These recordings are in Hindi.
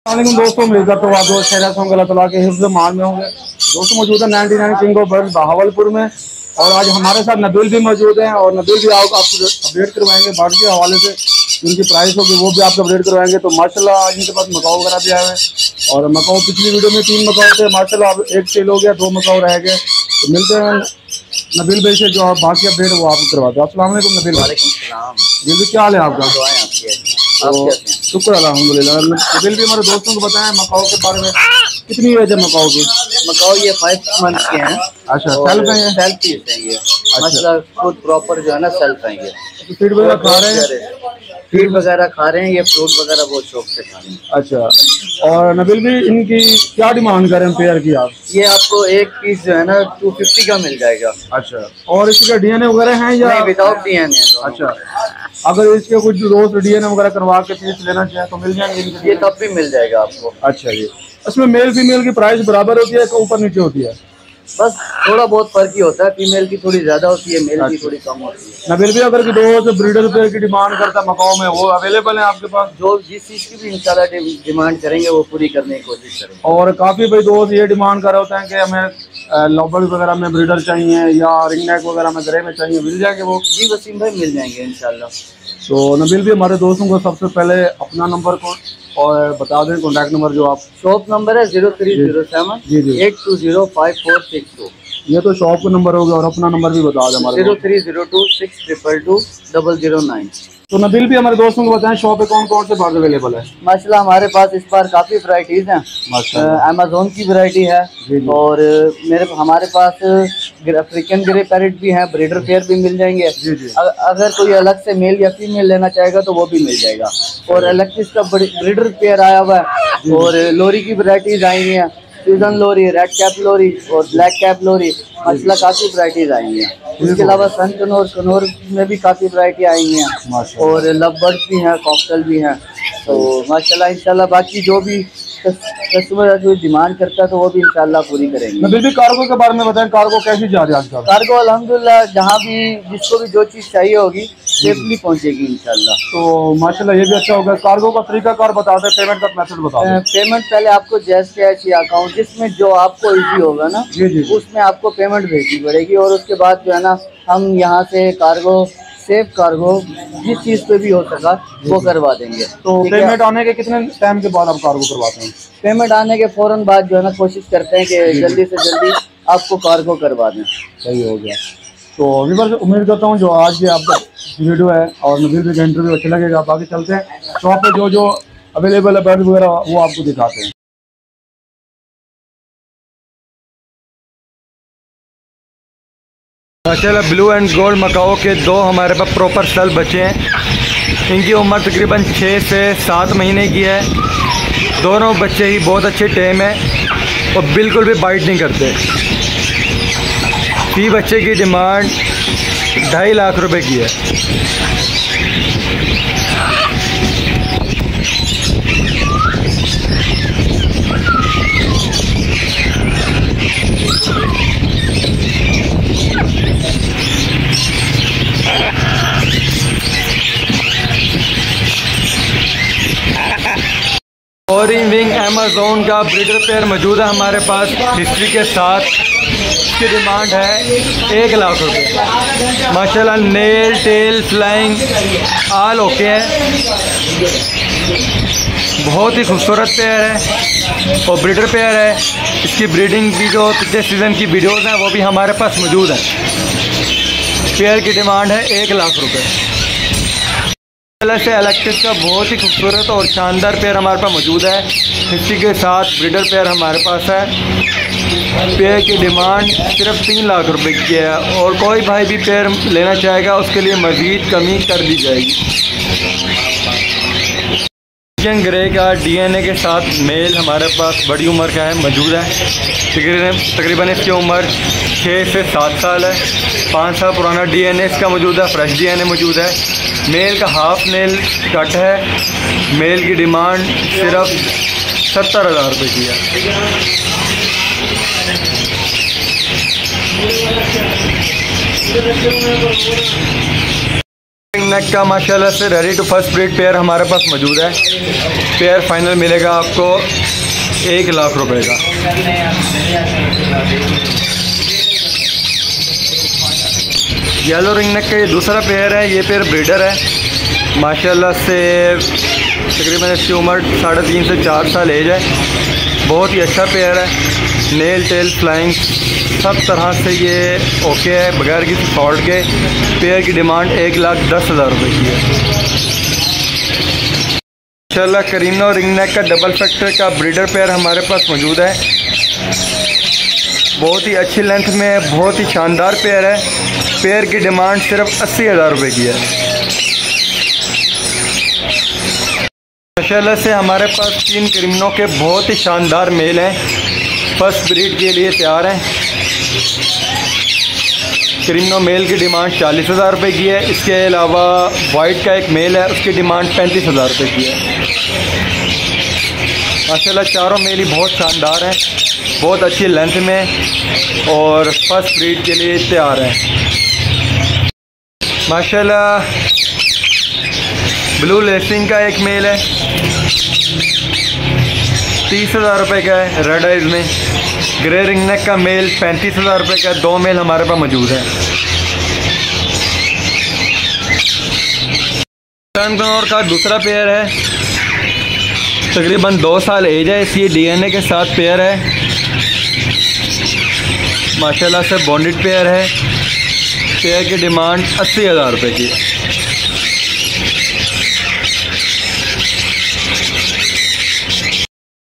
वालेकुम दोस्तों, उम्मीद करता हूँ आप दोस्त खैरियत होंगे, अल्लाह ताला के हिफ्ज़ मान में होंगे। दोस्तों मौजूद है 99 किंग ऑफ बर्ड्स बहावलपुर में, और आज हमारे साथ नबील भी मौजूद हैं और नबील भी आपको अपडेट करवाएंगे बर्ड के हवाले से, जिनकी प्राइस होगी वो भी आपको अपडेट करवाएंगे। तो माशाल्लाह आज इनके पास मकाऊ वगैरह भी आए हैं, और मकाऊ पिछली वीडियो में 3 मकाऊ थे, माशाल्लाह अब 1 सेल हो गया, 2 मकाऊ रह गए। तो मिलते हैं नबील भाई से, जो आप बाकी अपडेट वो आपको करवाते हैं। अस्सलाम वालेकुम नबील भाई। नबील क्या हाल है आपका? तो शुक्र अल्हम्दुलिल्लाह। नबील भी हमारे दोस्तों को बताएं मकाऊ के बारे में, कितनी एज है मकाऊ की? मकाऊ ये 5 मंथ के हैं। अच्छा, सेल्फ है? सेल्फ पीस है ये। मतलब खुद प्रॉपर जो है ना सेल्फ है ये। तो फीड वगैरह खा रहे हैं? फीड वगैरह खा रहे हैं, ये फ्रूट वगैरह बहुत शौक से खा रहे हैं। अच्छा, और नबील भी इनकी क्या डिमांड करें पेयर की आप? ये आपको एक पीस जो है ना 250 का मिल जाएगा। अच्छा, और इसके डीएनए वगैरह हैं या? नहीं, विदाउट डीएनए। अच्छा, अगर इसके कुछ दोस्त डीएनए वगैरह करवा के पीस लेना चाहे तो मिल जाएंगे? ये तब भी मिल जाएगा आपको। अच्छा जी, इसमें मेल फीमेल की प्राइस बराबर होती है कि ऊपर नीचे होती है? बस थोड़ा बहुत फर्क ही होता है, फीमेल की थोड़ी ज्यादा होती है, मेल की थोड़ी कम होती है। नबील भी अगर दोस्त ब्रीडर पेयर की डिमांड करता मकाऊ में, वो अवेलेबल है आपके पास? जो जिस चीज की भी इंशाल्लाह डिमांड करेंगे वो पूरी करने की कोशिश करेंगे। और काफी भाई दोस्त ये डिमांड कर रहे होते हैं कि हमें लॉबल वगैरह में ब्रीडर चाहिए या रिंग नेक वगैरह में ग्रे में चाहिए, मिल जाएंगे वो? जी वसीम भाई, मिल जाएंगे इंशाल्लाह। तो नबील भी हमारे दोस्तों को सबसे पहले अपना नंबर को और बता दें, कॉन्टैक्ट नंबर जो आप। शॉप नंबर है 0307 8205462। ये तो शॉप का नंबर होगा, और अपना नंबर भी बता दें हमारे। 0302 622 009। तो नबील भी हमारे दोस्तों को बताएं शॉप पे कौन कौन से बर्ड अवेलेबल है? माशाल्लाह हमारे पास इस बार काफ़ी वैरायटीज़ हैं। अमेज़न की वैरायटी है, और हमारे पास अफ्रीकन ग्रे पैरेट भी हैं, ब्रीडर पेयर भी मिल जाएंगे। अगर कोई अलग से मेल या फीमेल लेना चाहेगा तो वो भी मिल जाएगा। और अलग से इसका ब्रीडर पेयर आया हुआ है, और लोरी की वैरायटीज़ आई हुई हैं, सीजन लोरी, रेड कैप लोरी और ब्लैक कैप लोरी। माशाल्लाह काफ़ी वैरायटीज़ आई हुई हैं। इसके अलावा सन कनौर में भी काफ़ी वैरायटी आई हुई हैं, और लव बर्ड्स भी हैं, कॉकटेल भी हैं। तो माशाल्लाह इंशाल्लाह बाकी जो भी कस्टमर जो डिमांड करता है तो वो भी इंशाल्लाह पूरी करेंगे। नबील भी कार्गो के बारे में बताएं, कार्गो कैसी जा रही है आजकल? कार्गो अल्हम्दुलिल्लाह जहाँ भी जिसको भी जो चीज़ चाहिए होगी सेफली पहुँचेगी इंशाल्लाह। तो माशाल्लाह ये भी अच्छा होगा। कार्गो का तरीकाकार बता दें, पेमेंट का मेथड बता दें। पेमेंट पहले आपको जैस कैश या अकाउंट, जिसमें जो आपको इजी होगा ना उसमें आपको पेमेंट भेजनी पड़ेगी, और उसके बाद जो है ना हम यहाँ से कार्गो सेफ कार्गो जिस चीज़ पे भी हो सका वो करवा देंगे। तो पेमेंट आने के कितने टाइम के बाद आप कार्गो करवाते हैं? पेमेंट आने के फौरन बाद जो है ना कोशिश करते हैं कि जल्दी से जल्दी आपको कार्गो करवा दें। सही हो गया। तो व्यूअर्स, उम्मीद करता हूँ जो आज की आपका वीडियो है और नबील का इंटरव्यू अच्छा लगेगा। बाकी चलते हैं शॉप पे, जो जो अवेलेबल है बर्ड वगैरह वो आपको दिखाते हैं। माशाल्लाह ब्लू एंड गोल्ड मकाओ के 2 हमारे पास प्रॉपर सेल बचे हैं। इनकी उम्र तकरीबन 6 से 7 महीने की है। दोनों बच्चे ही बहुत अच्छे टेम है और बिल्कुल भी बाइट नहीं करते। फी बच्चे की डिमांड 2.5 लाख रुपए की है। ऑरेंज विंग अमेज़न का ब्रीडर पेयर मौजूद है हमारे पास हिस्ट्री के साथ। इसकी डिमांड है 1 लाख रुपए। माशाल्लाह नेल टेल फ्लाइंग आल ओके है, बहुत ही खूबसूरत पेयर है और ब्रीडर पेयर है। इसकी ब्रीडिंग की जो पिछले सीज़न की वीडियोज़ हैं वो भी हमारे पास मौजूद है। पेयर की डिमांड है 1 लाख रुपए। से इलेक्ट्रिक का बहुत ही खूबसूरत और शानदार पेयर हमारे पास मौजूद है। इसी के साथ ब्रीडर पेयर हमारे पास है। पेयर की डिमांड सिर्फ 3 लाख रुपए की है, और कोई भाई भी पेयर लेना चाहेगा उसके लिए मज़ीद कमी कर दी जाएगी। इंडियन ग्रे का डीएनए के साथ मेल हमारे पास बड़ी उम्र का है मौजूद है। तकरीबन इसकी उम्र 6 से 7 साल है। 5 साल पुराना डीएनए इसका मौजूद है, फ्रेश डीएनए मौजूद है। मेल का हाफ नेल कट है। मेल की डिमांड सिर्फ 70,000 रुपये की है। नेक का माशाल्लाह से ready to first breed pair हमारे पास मौजूद है। पेयर फाइनल मिलेगा आपको 1 लाख रुपए का। येलो रिंग नेक का ये दूसरा पेयर है। ये पेयर ब्रीडर है माशाल्लाह से। तकरीबन इसकी उम्र 3.5 से 4 साल एज है। बहुत ही अच्छा पेयर है। नेल टेल फ्लाइंग सब तरह से ये ओके है, बगैर किसी फॉल्ट के। पेयर की डिमांड 1,10,000 रुपये की है। माशाल्लाह करीनो रिंग नेक का डबल फैक्टर का ब्रीडर पेयर हमारे पास मौजूद है। बहुत ही अच्छी लेंथ में है, बहुत ही शानदार पेयर है। पेयर की डिमांड सिर्फ 80,000 रुपये की है। माशाल्लाह से हमारे पास 3 क्रिमिनों के बहुत ही शानदार मेल हैं, फर्स्ट ब्रीड के लिए तैयार हैं। क्रिमिनो मेल की डिमांड 40,000 रुपये की है। इसके अलावा वाइट का एक मेल है, उसकी डिमांड 35,000 रुपये की है। माशाल्लाह चारों मेल ही बहुत शानदार हैं, बहुत अच्छी लेंथ में और फर्स्ट ब्रीड के लिए तैयार हैं। माशाल्लाह ब्लू लेसिंग का एक मेल है, 30,000 रुपये का है रेड आइज में। ग्रे रिंग नेक का मेल 35,000 रुपये का। 2 मेल हमारे पास मौजूद है। टर्नकनोर का दूसरा पेयर है, तकरीबन 2 साल एज है। इसकी DNA के साथ पेयर है। माशाल्लाह से बॉन्डेड पेयर है। पेयर की डिमांड 80,000 रुपये की है।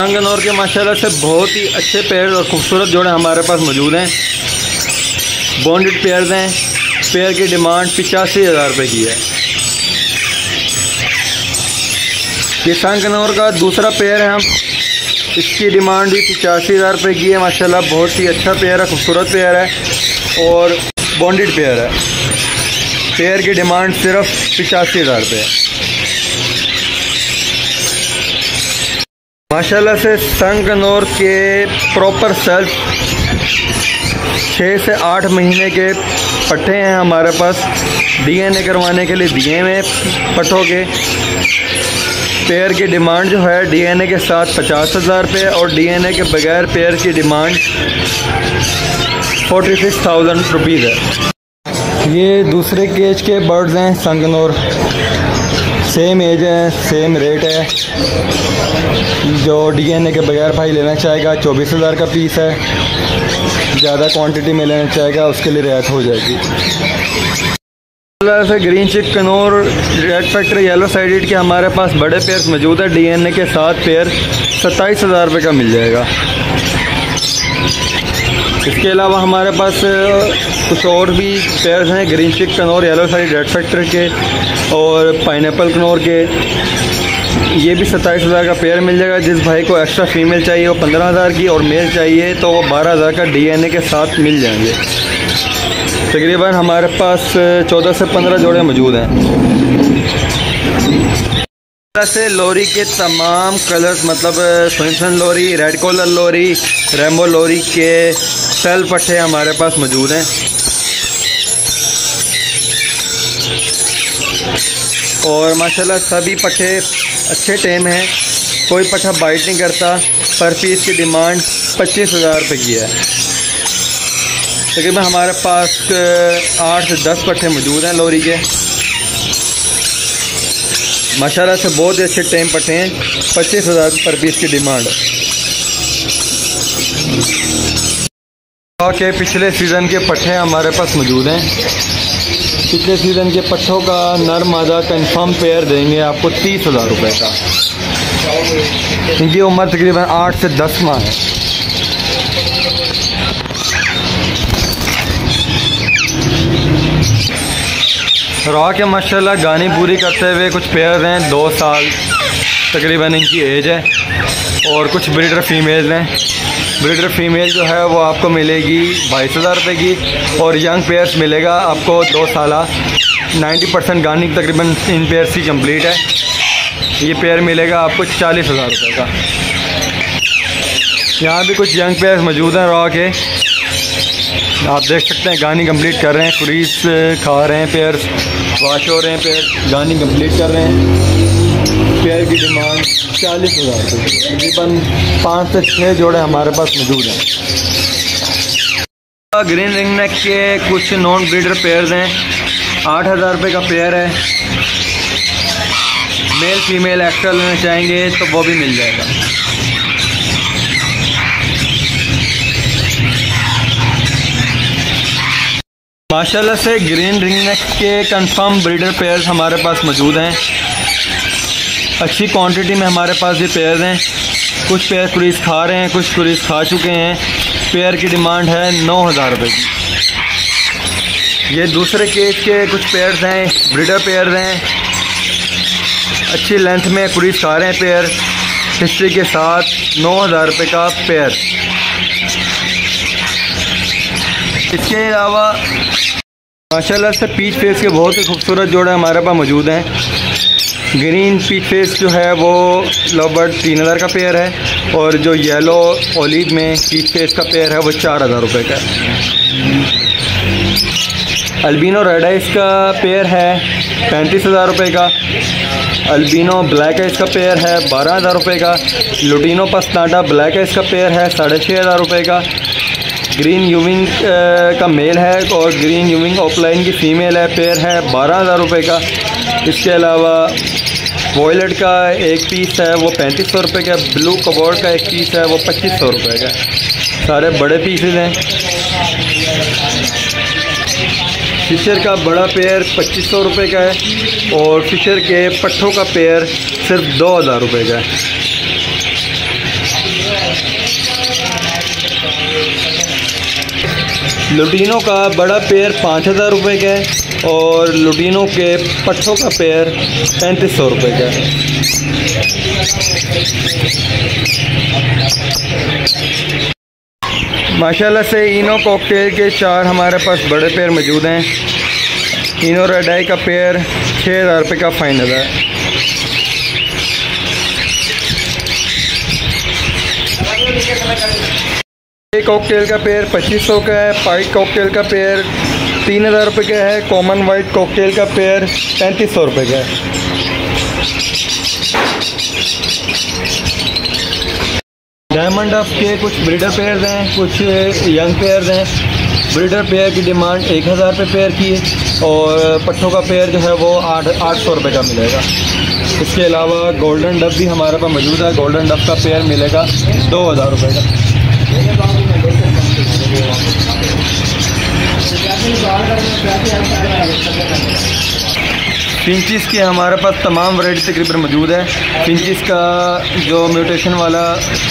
टर्नकनोर के माशाल्लाह से बहुत ही अच्छे पेयर और खूबसूरत जोड़े हमारे पास मौजूद हैं। बॉन्डेड पेयर्स हैं। पेयर की डिमांड 85,000 रुपये की है। ये टर्नकनोर का दूसरा पेयर है। हम इसकी डिमांड भी 85,000 रुपये की है। माशाल्लाह बहुत ही अच्छा पेयर है, खूबसूरत पेयर है और बॉन्डेड पेयर है। पेयर की डिमांड सिर्फ 85,000 रुपये है। माशाल्लाह से टर्नकनोर के प्रॉपर सेल्फ 6 से 8 महीने के पट्टे हैं हमारे पास। DNA करवाने के लिए दिए हुए पट्टों के। पेयर की डिमांड जो है DNA के साथ 50,000 रुपये और DNA के बगैर पेयर की डिमांड 46,000 रुपीज़ है। ये दूसरे केज के बर्ड्स हैं टर्नकनोर। सेम एज है, सेम रेट है। जो DNA के बगैर भाई लेना चाहेगा 24,000 का पीस है। ज़्यादा क्वांटिटी में लेना चाहेगा उसके लिए रियायत हो जाएगी। से ग्रीन चिक Knorr red factor yellow sided के हमारे पास बड़े पेयर्स मौजूद है। DNA के साथ पेयर 27,000 रुपये का मिल जाएगा। इसके अलावा हमारे पास कुछ और भी पेयर्स हैं, ग्रीन चिक Knorr yellow side red factor के और पाइनएप्पल कनौर के। ये भी 27,000 का पेयर मिल जाएगा। जिस भाई को एक्स्ट्रा फीमेल चाहिए वो 15,000 की और मेल चाहिए तो वो 12,000 का DNA के साथ मिल जाएंगे। तकरीबन हमारे पास 14 से 15 जोड़े मौजूद हैं। से लोरी के तमाम कलर्स मतलब स्विंसन लोरी, रेड कॉलर लोरी, रेम्बो लोरी के सेल पट्टे हमारे पास मौजूद हैं। और माशाल्लाह सभी पट्टे अच्छे टेम हैं, कोई पट्टा बाइट नहीं करता। पर पीस की डिमांड 25,000 रुपये की है। तकरीबन हमारे पास 8 से 10 पट्टे मौजूद हैं लोरी के। माशाल्लाह से बहुत ही अच्छे टेम पट्टे हैं। 25,000 पर पीस की डिमांड। के पिछले सीज़न के पट्टे हमारे पास मौजूद हैं। पिछले सीज़न के पट्टों का नर मादा कंफर्म पेयर देंगे आपको 30,000 रुपये का। इनकी उम्र तकरीबन 8 से 10 माह है। रॉ के माशाल्लाह गानी पूरी करते हुए कुछ पेयर हैं, 2 साल तकरीबन इनकी एज है। और कुछ ब्रीडर फीमेल हैं। ब्रीडर फीमेल जो है वो आपको मिलेगी 22,000 रुपये की और यंग पेयर्स मिलेगा आपको 2 साल। 90% गानी तकरीबन इन पेयर्स की कंप्लीट है। ये पेयर मिलेगा आपको 40,000 रुपये का। यहाँ भी कुछ यंग पेयर्स मौजूद हैं रॉ के। आप देख सकते हैं गानी कंप्लीट कर रहे हैं, क्रीज खा रहे हैं, पेयर वाश हो रहे हैं, पेयर गानी कंप्लीट कर रहे हैं। पेयर की डिमांड 40,000 तकरीबन 5 से 6 जोड़े हमारे पास मौजूद हैं। ग्रीन रिंग नेक के कुछ नॉन ब्रीडर पेयर्स हैं, 8,000 रुपये का पेयर है। मेल फीमेल एक्स्ट्रा लेना चाहेंगे तो वो भी मिल जाएगा। माशाल्लाह से ग्रीन रिंग नेक के कंफर्म ब्रीडर पेयर्स हमारे पास मौजूद हैं। अच्छी क्वांटिटी में हमारे पास ये पेयर्स हैं। कुछ पेयर क्रीज खा रहे हैं, कुछ क्रीज खा चुके हैं। पेयर की डिमांड है 9,000 रुपये की। ये दूसरे केज के कुछ पेयर्स हैं, ब्रीडर पेयर्स हैं। अच्छी लेंथ में क्रीज खा रहे हैं पेयर, हिस्ट्री के साथ 9,000 रुपये का पेयर। इसके अलावा माशाल्लाह से पीच फेस के बहुत ही खूबसूरत जोड़े हमारे पास मौजूद हैं। ग्रीन पीच फेस जो है वो लवबर्ड 3,000 का पेयर है, और जो येलो ओलिव में पीच फेस का पेयर है वो 4,000 रुपये का है। अल्बिनो रेड आइस का पेयर है 35,000 रुपये का। अल्बिनो ब्लैक आइस का पेयर है 12,000 रुपये का। लुटिनो पस्ताडा ब्लैक आइस का पेयर है 6,500 रुपये का। ग्रीन यूविंग का मेल है और ग्रीन यूविंग ऑफलाइन की फ़ीमेल है, पेयर है 12,000 रुपये का। इसके अलावा वॉयलेट का एक पीस है वो 3500 रुपये का। ब्लू कबोर्ड का एक पीस है वो 2500 रुपये का। सारे बड़े पीसेज हैं। फिशर का बड़ा पेयर 2500 रुपये का है, और फिशर के पट्ठों का पेयर सिर्फ 2,000 रुपये का है। लुटिनो का बड़ा पेयर 5,000 रुपये का है, और लुटिनो के पट्ठों का पेयर 3500 रुपये का है। माशाल्लाह से इनो कॉकटेल के 4 हमारे पास बड़े पेयर मौजूद हैं। इनो रेड आई का पेयर 6,000 रुपये का फाइनल है। एक कॉकटेल का पेयर 2500 का है। पाइट कॉकटेल का पेयर 3,000 रुपये का है। कॉमन वाइट कॉकटेल का पेयर 3500 रुपये का है। डायमंड डफ के कुछ ब्रीडर पेयर्स हैं, कुछ यंग पेयर्स हैं। ब्रीडर पेयर की डिमांड 1,000 रुपये पेयर की है, और पट्ठों का पेयर जो है वो 800 रुपये का मिलेगा। इसके अलावा गोल्डन डफ भी हमारे पास मौजूद है। गोल्डन डफ का पेयर मिलेगा 2,000 रुपये का। फिंचिस के हमारे पास तमाम वैरायटी तकरीबन मौजूद है। फिंचिस का जो म्यूटेशन वाला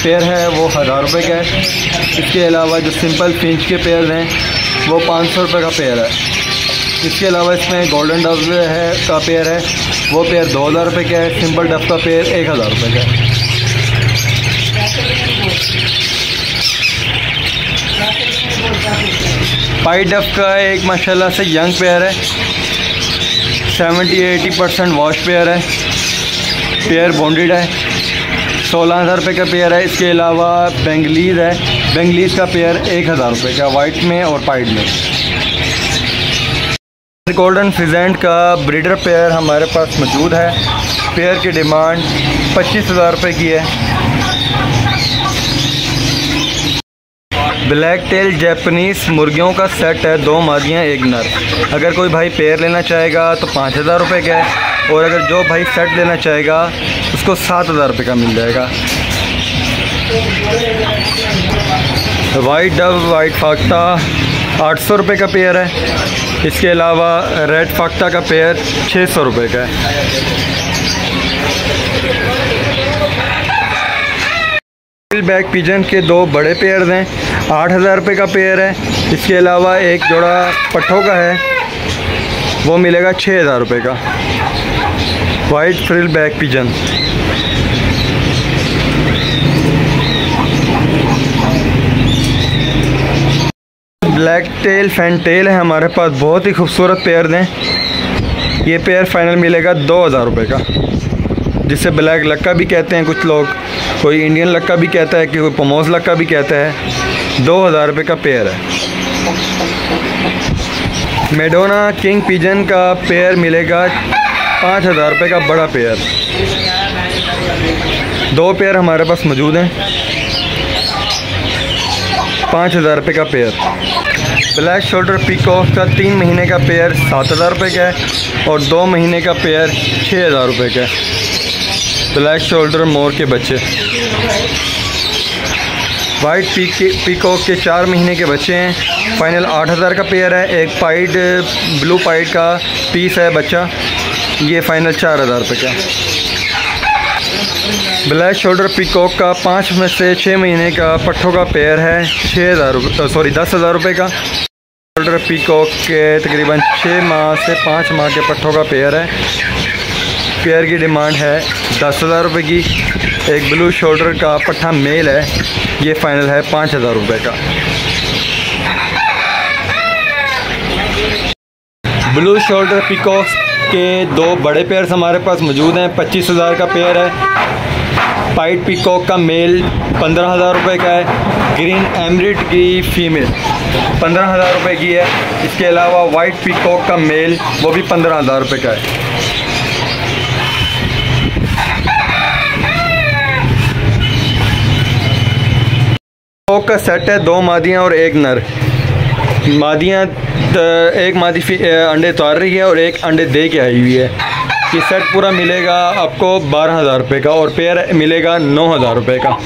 पेयर है वो 1,000 रुपये का है। इसके अलावा जो सिंपल फिंच के पेयर हैं वो 500 रुपये का पेयर है। इसके अलावा इसमें गोल्डन डफ है का पेयर है, वो पेयर 2,000 रुपये का है। सिंपल डफ का पेयर 1,000 रुपये का है। पाइट डफ का एक माशाल्लाह से यंग पेयर है, 70-80% वॉश पेयर है। पेयर बॉन्डेड है, 16,000 रुपये का पेयर है। इसके अलावा बेंगलीज है, बेंगलीज का पेयर 1,000 रुपये का, वाइट में और पाइट में। गोल्डन फिजेंट का ब्रीडर पेयर हमारे पास मौजूद है। पेयर की डिमांड 25,000 रुपये की है। ब्लैक टेल जैपनीज़ मुर्गियों का सेट है, 2 मादियाँ 1 नर। अगर कोई भाई पेयर लेना चाहेगा तो 5,000 रुपये का है, और अगर जो भाई सेट लेना चाहेगा उसको 7,000 रुपये का मिल जाएगा। वाइट डव वाइट फाख्ता 800 रुपये का पेयर है। इसके अलावा रेड फाख्ता का पेयर 600 रुपये का है। बैक पिजन के 2 बड़े पेयर हैं, 8,000 रुपये का पेयर है। इसके अलावा एक जोड़ा पट्ठों का है, वो मिलेगा 6,000 रुपये का। White frill back pigeon. Black tell fantail है हमारे पास, बहुत ही खूबसूरत पेयर हैं। ये पेयर फाइनल मिलेगा 2,000 रुपये का, जिसे ब्लैक लक्का भी कहते हैं कुछ लोग, कोई इंडियन लक्का भी कहता है, कि कोई पमोस लक्का भी कहता है। 2,000 रुपये का पेयर है। मेडोना किंग पिजन का पेयर मिलेगा 5,000 रुपये का बड़ा पेयर। 2 पेयर हमारे पास मौजूद हैं, 5,000 रुपये का पेयर। ब्लैक शोल्डर पीकॉक का 3 महीने का पेयर 7,000 रुपये का है और 2 महीने का पेयर 6,000 रुपये का है। ब्लैक शोल्डर मोर के बच्चे। वाइट पीकॉक के 4 महीने के बच्चे हैं, फाइनल 8,000 का पेयर है। एक पाइड ब्लू पाइड का पीस है बच्चा, ये फाइनल 4,000 रुपये का। ब्लैक शोल्डर पीकॉक का 5 में से 6 महीने का पट्ठों का पेयर है 10,000 रुपये का। शोल्डर पीकॉक के तकरीबन 6 माह से 5 माह के पट्ठों का पेयर है। पेयर की डिमांड है 10,000 रुपये की। एक ब्लू शोल्डर का पट्ठा मेल है, ये फाइनल है 5,000 रुपये का। ब्लू शोल्डर पीकॉक के 2 बड़े पेयर्स हमारे पास मौजूद हैं, 25,000 का पेयर है। पाइट पीकॉक का मेल 15,000 रुपये का है। ग्रीन एमरिट की फीमेल 15,000 रुपये की है। इसके अलावा वाइट पीकॉक का मेल वो भी 15,000 रुपये का है। पीकॉक का सेट है 2 मादियाँ और 1 नर। मादियाँ एक मादी अंडे उतार रही है और एक अंडे दे के आई हुई है। ये सेट पूरा मिलेगा आपको 12,000 रुपये का और पेयर मिलेगा 9,000 रुपये का।